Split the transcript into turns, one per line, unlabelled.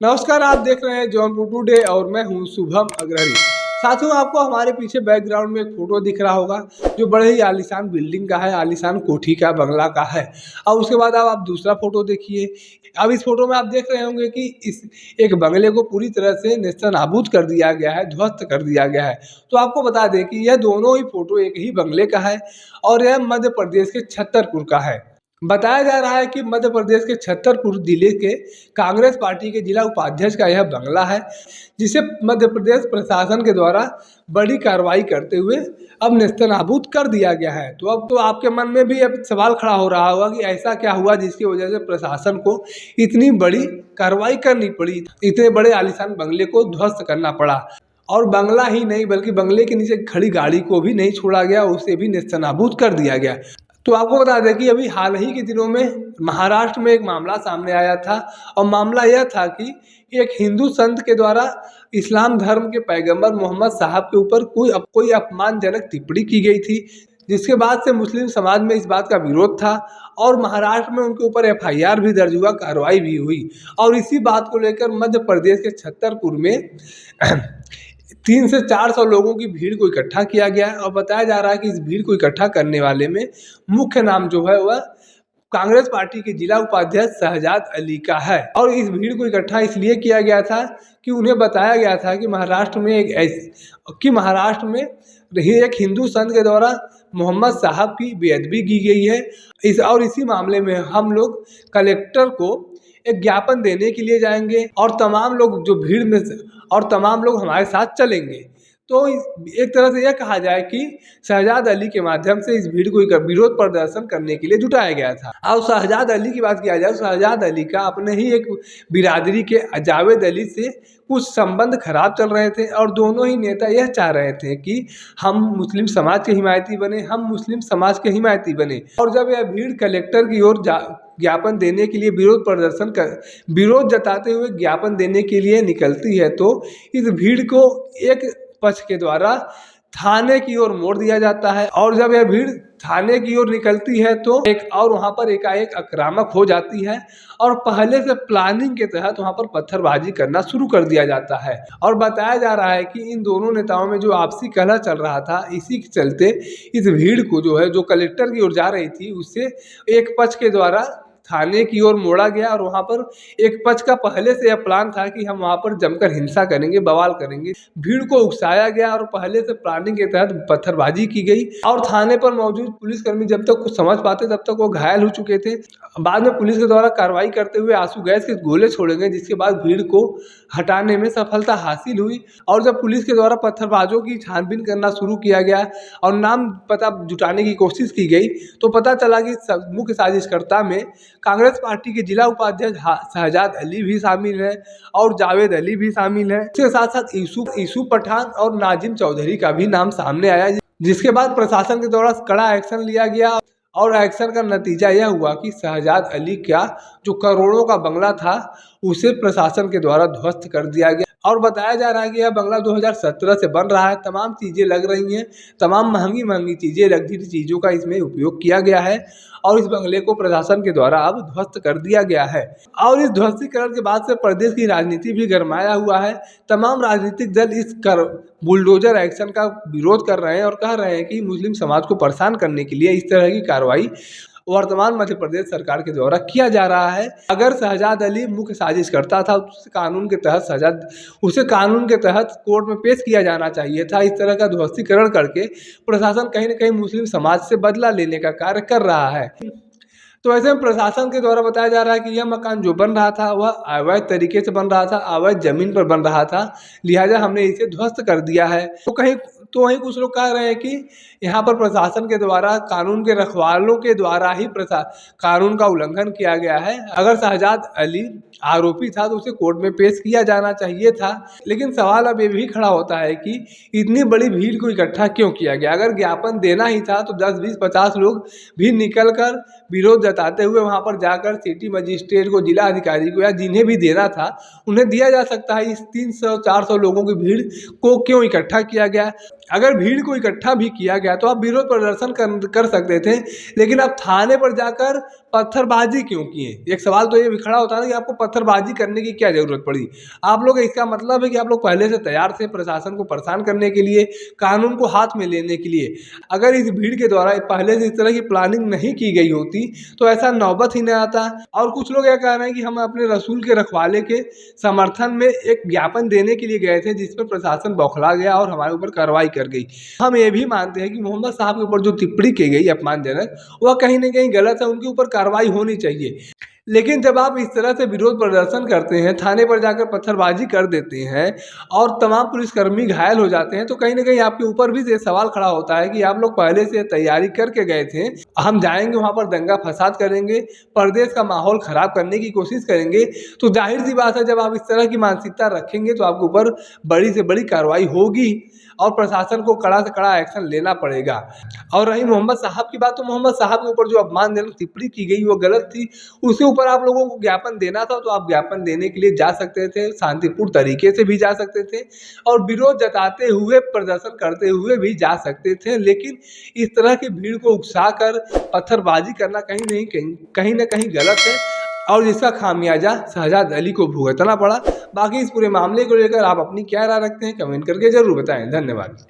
नमस्कार, आप देख रहे हैं जौनपुर टुडे और मैं हूं शुभम अग्रहरी। साथियों, आपको हमारे पीछे बैकग्राउंड में एक फोटो दिख रहा होगा जो बड़े ही आलीशान बिल्डिंग का है, आलीशान कोठी का, बंगला का है। और उसके बाद आप दूसरा फोटो देखिए। अब इस फोटो में आप देख रहे होंगे कि इस एक बंगले को पूरी तरह से नेस्तनाबूद कर दिया गया है, ध्वस्त कर दिया गया है। तो आपको बता दें कि यह दोनों ही फोटो एक ही बंगले का है और यह मध्य प्रदेश के छतरपुर का है। बताया जा रहा है कि मध्य प्रदेश के छतरपुर जिले के कांग्रेस पार्टी के जिला उपाध्यक्ष का यह बंगला है, जिसे मध्य प्रदेश प्रशासन के द्वारा बड़ी कार्रवाई करते हुए अब नेस्तनाबूद कर दिया गया है। तो अब तो आपके मन में भी अब सवाल खड़ा हो रहा होगा कि ऐसा क्या हुआ जिसकी वजह से प्रशासन को इतनी बड़ी कार्रवाई करनी पड़ी, इतने बड़े आलीशान बंगले को ध्वस्त करना पड़ा। और बंगला ही नहीं बल्कि बंगले के नीचे खड़ी गाड़ी को भी नहीं छोड़ा गया, उसे भी नेस्तनाबूद कर दिया गया। तो आपको बता दें कि अभी हाल ही के दिनों में महाराष्ट्र में एक मामला सामने आया था और मामला यह था कि एक हिंदू संत के द्वारा इस्लाम धर्म के पैगंबर मोहम्मद साहब के ऊपर कोई अपमानजनक टिप्पणी की गई थी, जिसके बाद से मुस्लिम समाज में इस बात का विरोध था और महाराष्ट्र में उनके ऊपर एफआईआर भी दर्ज हुआ, कार्रवाई भी हुई। और इसी बात को लेकर मध्य प्रदेश के छतरपुर में 300 से 400 लोगों की भीड़ को इकट्ठा किया गया है। और बताया जा रहा है कि इस भीड़ को इकट्ठा करने वाले में मुख्य नाम जो है वह कांग्रेस पार्टी के जिला उपाध्यक्ष शहजाद अली का है। और इस भीड़ को इकट्ठा इसलिए किया गया था कि उन्हें बताया गया था कि महाराष्ट्र में एक हिंदू संत के द्वारा मोहम्मद साहब की बेअदबी की गई है। इसी मामले में हम लोग कलेक्टर को एक ज्ञापन देने के लिए जाएंगे और तमाम लोग जो भीड़ में और तमाम लोग हमारे साथ चलेंगे। तो एक तरह से यह कहा जाए कि शहजाद अली के माध्यम से इस भीड़ को विरोध प्रदर्शन करने के लिए जुटाया गया था। और शहजाद अली की बात किया जाए, शहजाद अली का अपने ही एक बिरादरी के जावेद अली से कुछ संबंध खराब चल रहे थे और दोनों ही नेता यह चाह रहे थे कि हम मुस्लिम समाज के हिमायती बने, हम मुस्लिम समाज के हिमायती बने। और जब यह भीड़ कलेक्टर की ओर ज्ञापन देने के लिए विरोध जताते हुए ज्ञापन देने के लिए निकलती है, तो इस भीड़ को एक पक्ष के द्वारा थाने की ओर मोड़ दिया जाता है। और जब यह भीड़ थाने की ओर निकलती है तो वहाँ पर एकाएक आक्रामक हो जाती है और पहले से प्लानिंग के तहत वहाँ पर पत्थरबाजी करना शुरू कर दिया जाता है। और बताया जा रहा है कि इन दोनों नेताओं में जो आपसी कलह चल रहा था, इसी के चलते इस भीड़ को जो कलेक्टर की ओर जा रही थी, उससे एक पक्ष के द्वारा थाने की ओर मोड़ा गया। और वहाँ पर एक पक्ष का पहले से यह प्लान था कि हम वहाँ पर जमकर हिंसा करेंगे, बवाल करेंगे। भीड़ को उकसाया गया और पहले से प्लानिंग के तहत पत्थरबाजी की गई। और थाने पर मौजूद पुलिसकर्मी जब तक कुछ समझ पाते तब तक वो घायल हो चुके थे। बाद में पुलिस के द्वारा कार्रवाई करते हुए आंसू गैस के गोले छोड़े गए, जिसके बाद भीड़ को हटाने में सफलता हासिल हुई। और जब पुलिस के द्वारा पत्थरबाजों की छानबीन करना शुरू किया गया और नाम पता जुटाने की कोशिश की गई, तो पता चला कि मुख्य साजिशकर्ता में कांग्रेस पार्टी के जिला उपाध्यक्ष शहजाद अली भी शामिल है और जावेद अली भी शामिल है। इसके साथ साथ यूसुफ पठान और नाजिम चौधरी का भी नाम सामने आया, जिसके बाद प्रशासन के द्वारा कड़ा एक्शन लिया गया। और एक्शन का नतीजा यह हुआ कि शहजाद अली का जो करोड़ों का बंगला था, उसे प्रशासन के द्वारा ध्वस्त कर दिया गया। और बताया जा रहा है कि यह बंगला 2017 से बन रहा है, तमाम चीज़ें लग रही हैं, तमाम महंगी चीज़ें, लग्जरी चीज़ों का इसमें उपयोग किया गया है। और इस बंगले को प्रशासन के द्वारा अब ध्वस्त कर दिया गया है। और इस ध्वस्तीकरण के बाद से प्रदेश की राजनीति भी गरमाया हुआ है। तमाम राजनीतिक दल इस बुलडोजर एक्शन का विरोध कर रहे हैं और कह रहे हैं कि मुस्लिम समाज को परेशान करने के लिए इस तरह की कार्रवाई वर्तमान मध्य प्रदेश सरकार के द्वारा किया जा रहा है। अगर शहजाद अली मुख्य साजिश करता था, उसे कानून के तहत कोर्ट में पेश किया जाना चाहिए था। इस तरह का ध्वस्तीकरण करके प्रशासन कहीं न कहीं मुस्लिम समाज से बदला लेने का कार्य कर रहा है। तो ऐसे में प्रशासन के द्वारा बताया जा रहा है कि यह मकान जो बन रहा था वह अवैध तरीके से बन रहा था, अवैध जमीन पर बन रहा था, लिहाजा हमने इसे ध्वस्त कर दिया है। तो वहीं कुछ लोग कह रहे हैं कि यहाँ पर प्रशासन के द्वारा कानून के रखवालों के द्वारा ही कानून का उल्लंघन किया गया है। अगर शहजाद अली आरोपी था तो उसे कोर्ट में पेश किया जाना चाहिए था। लेकिन सवाल अब ये भी खड़ा होता है कि इतनी बड़ी भीड़ को इकट्ठा क्यों किया गया। अगर ज्ञापन देना ही था तो 10, 20, 50 लोग भी निकल कर विरोध जताते हुए वहाँ पर जाकर सिटी मजिस्ट्रेट को, जिला अधिकारी को, या जिन्हें भी देना था उन्हें दिया जा सकता है। इस 300-400 लोगों की भीड़ को क्यों इकट्ठा किया गया। अगर भीड़ को इकट्ठा भी किया गया तो आप विरोध प्रदर्शन कर सकते थे, लेकिन आप थाने पर जाकर पत्थरबाजी क्यों किए। एक सवाल तो ये भी खड़ा होता है ना कि आपको पत्थरबाजी करने की क्या जरूरत पड़ी? आप लोग, इसका मतलब है कि आप लोग पहले से तैयार थे प्रशासन को परेशान करने के लिए, कानून को हाथ में लेने के लिए। अगर इस भीड़ के द्वारा पहले से इस तरह की प्लानिंग नहीं की गई होती तो ऐसा नौबत ही न आता। और कुछ लोग यह कह रहे हैं कि हम अपने रसूल के रखवाले के समर्थन में एक ज्ञापन देने के लिए गए थे, जिस पर प्रशासन बौखला गया और हमारे ऊपर कार्रवाई कर गई। हम ये भी मानते हैं कि मोहम्मद साहब के ऊपर जो टिप्पणी की गई अपमानजनक, वह कहीं न कहीं गलत है, उनके ऊपर कार्रवाई होनी चाहिए। लेकिन जब आप इस तरह से विरोध प्रदर्शन करते हैं, थाने पर जाकर पत्थरबाजी कर देते हैं और तमाम पुलिसकर्मी घायल हो जाते हैं, तो कहीं न कहीं आपके ऊपर भी ये सवाल खड़ा होता है कि आप लोग पहले से तैयारी करके गए थे। हम जाएँगे वहाँ पर दंगा फसाद करेंगे, प्रदेश का माहौल ख़राब करने की कोशिश करेंगे, तो ज़ाहिर-सी बात है जब आप इस तरह की मानसिकता रखेंगे तो आपके ऊपर बड़ी से बड़ी कार्रवाई होगी और प्रशासन को कड़ा से कड़ा एक्शन लेना पड़ेगा। और रही मोहम्मद साहब की बात, तो मोहम्मद साहब के ऊपर जो अपमानजनक टिप्पणी की गई वो गलत थी। उसके ऊपर आप लोगों को ज्ञापन देना था तो आप ज्ञापन देने के लिए जा सकते थे, शांतिपूर्ण तरीके से भी जा सकते थे और विरोध जताते हुए, प्रदर्शन करते हुए भी जा सकते थे। लेकिन इस तरह की भीड़ को उकसाकर पत्थरबाजी करना कहीं न कहीं गलत है और जिसका खामियाजा शहजाद अली को भुगतना पड़ा। बाकी इस पूरे मामले को लेकर आप अपनी क्या राय रखते हैं, कमेंट करके ज़रूर बताएँ। धन्यवाद।